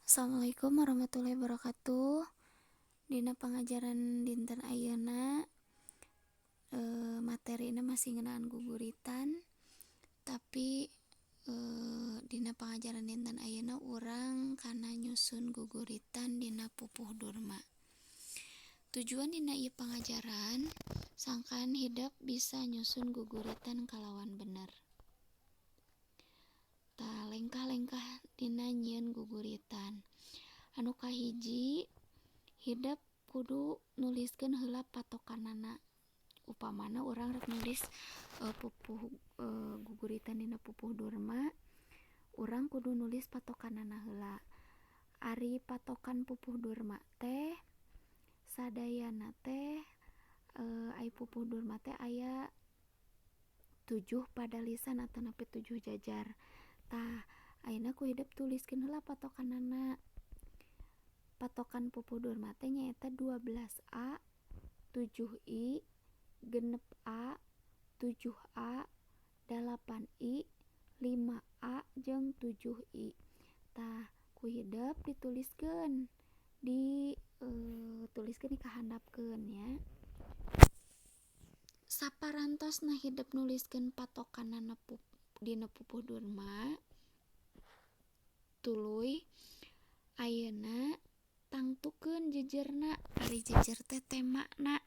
Assalamualaikum warahmatullahi wabarakatuh. Dina pangajaran dinten ayeuna materina masih ngeunaan guguritan, tapi dina pangajaran dinten ayeuna urang kana nyusun guguritan dina pupuh durma. Tujuan dina ieu pangajaran sangkan hideuk bisa nyusun guguritan kalawan bener. Lengkah-lengkah dina nyieun guguritan. Anu kahiji, hideuk kudu nuliskeun heula patokanana. Upamana urang rek nulis pupuh guguritan dina pupuh durma, urang kudu nulis patokanana heula. Ari patokan pupuh durma teh sadayana teh ai pupuh durma teh aya 7 padalisan atau nepi 7 jajar. Tah, ayeuna ku hideuk tuliskeun heula patokanana. Patokan pupuh durma teh nyaeta 12A, 7I, 6A, 7A, 8I, 5A jeung 7I. Tah, ku hideuk dituliskeun tuliskeun dikahandapkeun nya. Saparantosna hideuk nuliskeun patokanana dina pupuh durma, tuluy ayeuna tangtukeun jejerna. Ari jejer teh temana.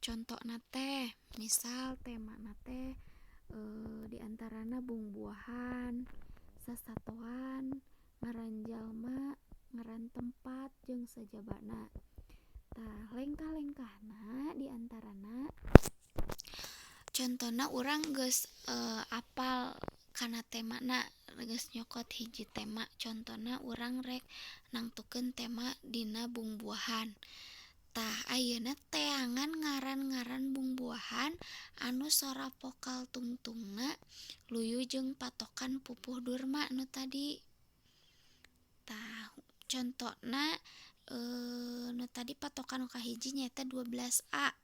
Contona teh, misal temana teh diantarana bung-buahan, sasatoan, ngaran jalma, ngaran tempat jeung sajabana. Tah, lengkah-lengkahna diantarana contona urang geus apal kana temana, geus nyokot hiji tema. Contona urang rek nangtukeun tema dina bung-buahan. Tah, ayeuna teangan ngaran-ngaran bung-buahan anu sora vokal tungtungna luyu jeung patokan pupuh durma nu tadi. Tah, contona nu tadi patokan nu kahiji nyaeta 12A.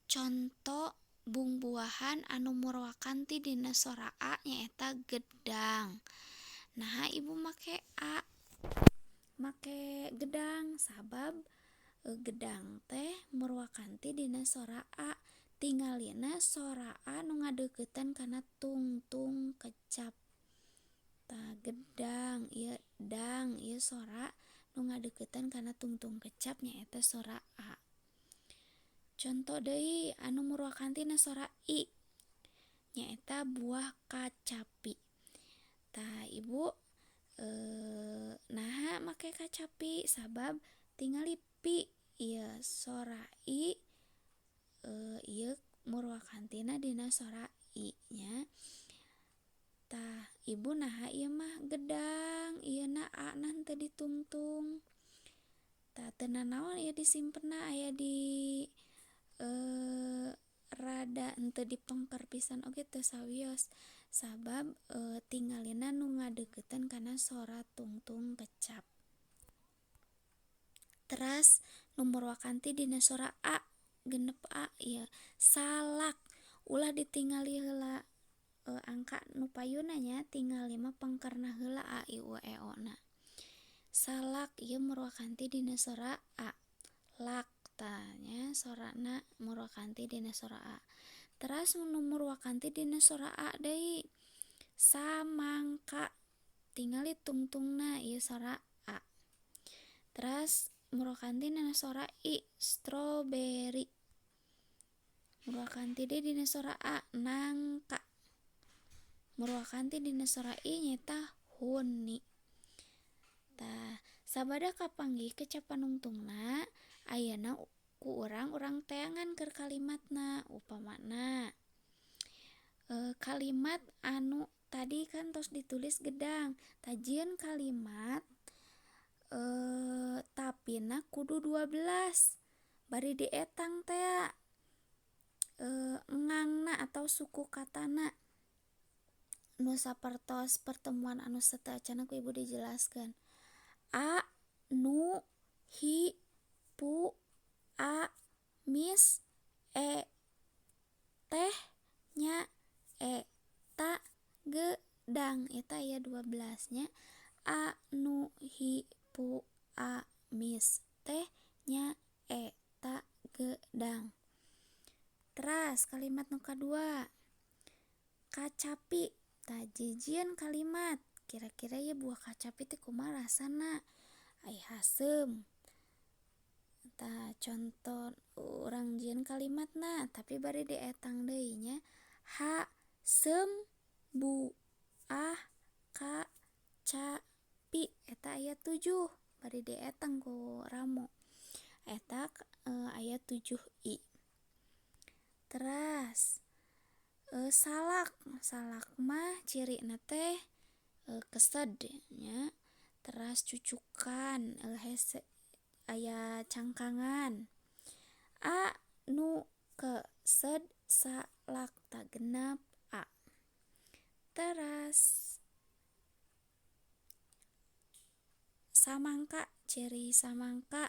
Conto bung-buahan anu murwakan ti dina sora A nyaeta gedang. Nah, ibu make A, make gedang sabab gedang teh murwakan ti dina sora A. Tingalina sora A nu ngadeukeuten kana tungtung kecap. Tah, gedang ieu dang ieu sora nu ngadeukeuten kana tungtung kecap nyaeta sora A. Conto deui anu murwakan tina sora I nyaeta buah kacapi. Tah, ibu naha make kacapi sabab tingali pi ieu sora I ieu murwakan tina dina sora I nya. Tah, ibu naha ieu mah gedang, ieuna A na henteu ditungtung. Tah, teu nanaon ieu disimpenna aya di rada henteu dipengker pisan oge teu sawios sabab tingalina nu ngadeukeuten kana sora tungtung kecap. Teras nu murwakan ti dina sora A, genep A ieu salak. Ulah ditingali heula angka nu payuna nya, tingali mah pengkerna heula A I U E O na. Salak ieu murwakan ti dina sora A. Lak tah nya sorana murwakan ti dina sora A. Teras nu murwakan ti dina sora A deui samangka, tingali tungtungna ieu sora A. Teras murwakan ti dina sora I, stroberi. Murwakan ti deui dina sora A, nangka. Murwakan ti dina sora I nyaeta huni. Tah, sabada kapanggih kecap panungtungna ayeuna ku urang teangan keur kalimatna. Upamana kalimat anu tadi kan tos ditulis gedang, tajieun kalimat tapina kudu 12 bari dietang tea engangna atau suku katana. Nu sapertos pertemuan anu sateu acanna ku ibu dijelaskeun. A, nu, hi, pu, a, mis, e, teh, nya, e, ta, gedang. Eta aya 12 nya. anu hipu amis teh nya eta gedang. Teras kalimat nu kadua, kacapi. Tah jijieun kalimat, kira-kira ya buah kacapi teh kumaha rasana? Ai haseum. Tah contoh urang jieun kalimatna, tapi bari dietang deui nya. Haseum buah kacapi. Eta aya 7 bari dietang ku Ramo. Eta aya 7i. Teras salak mah cirina teh kesed nya. Teras cucukan hese aya cangkangan. Anu kesed salak tah genep a. Teras samangka, ciri samangka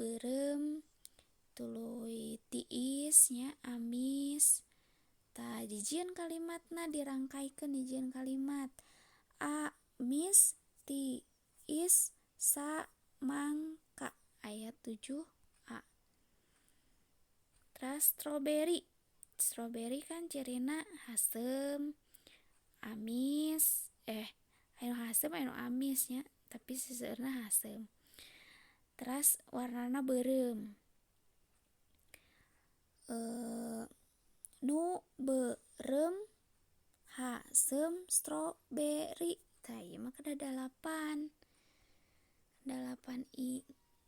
beureum tuluy tiis nya amis. Tah jijieun kalimatna dirangkaikeun hijieun kalimat, amis tiis samangka aya 7a. Teras strawberry kan cirina haseum amis anu haseum anu amis nya, tapi siseueurna haseum. Teras warnana beureum. Nu beureum haseum strawberry. Tah ieu mah kada 8i.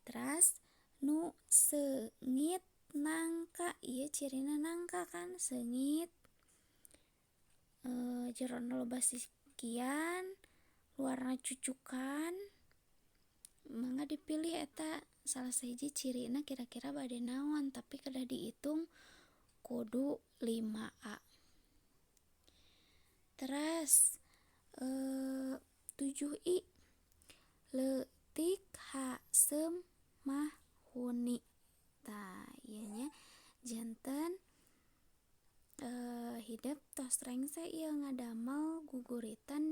Teras nu seungit nangka, ieu cirina nangka kan seungit. Jerona loba sikian, luarna cucukan. Mangga dipilih eta salah sahiji cirina kira-kira bade naon, tapi kedah diitung kudu 5a. Teras 7i, leutik haseum mahuni. Tah ieu nya janten hideep tos rengse ieu ngadamel guguritan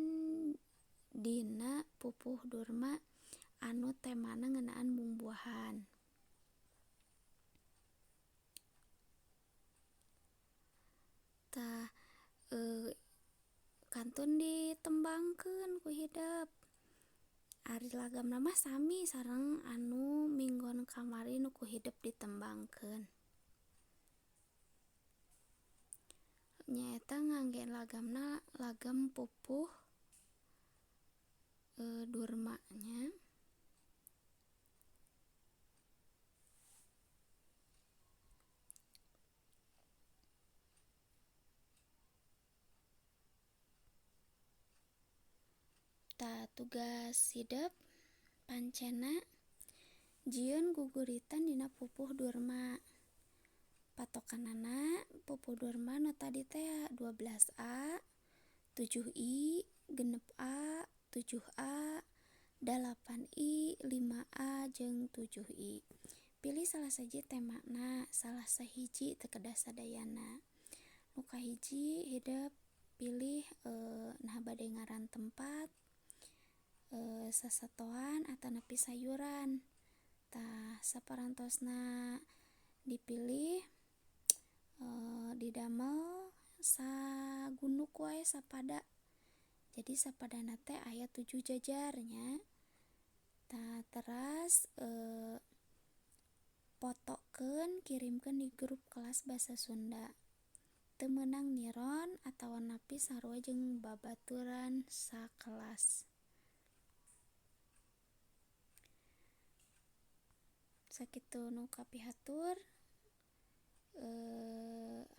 dina Pupuh Durma anu temana ngeunaan bumbuahan. Tah kantun ditembangkeun ku hideep. Ari lagamna mah sami sareng anu minggon kamari nu ku hideep ditembangkeun. Nyaeta ngangge lagamna lagam Pupuh Durma nya. Tah tugas hideep pancena jieun guguritan dina Pupuh Durma. Patokanana Pupuh Durma nu tadi teh 12a, 7i, genep a, 7a, 8i, 5a jeung 7i. Pilih salah sahiji temana, salah sahiji teu kedah sadayana. Nu kahiji hideep pilih nah bade ngaran tempat, sasatoan atanapi sayuran. Tah saparantosna dipilih didamel sagunduk wae sapada. Jadi sapadana teh aya 7 jajar nya. Tah teras potokeun kirimkeun di grup kelas basa Sunda. Teu meunang niron atawa napi sarua jeung babaturan sakelas. Sakitu nu kapihatur.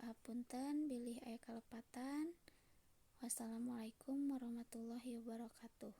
Hapunten bilih aya kalepatan. Wassalamualaikum warahmatullahi wabarakatuh.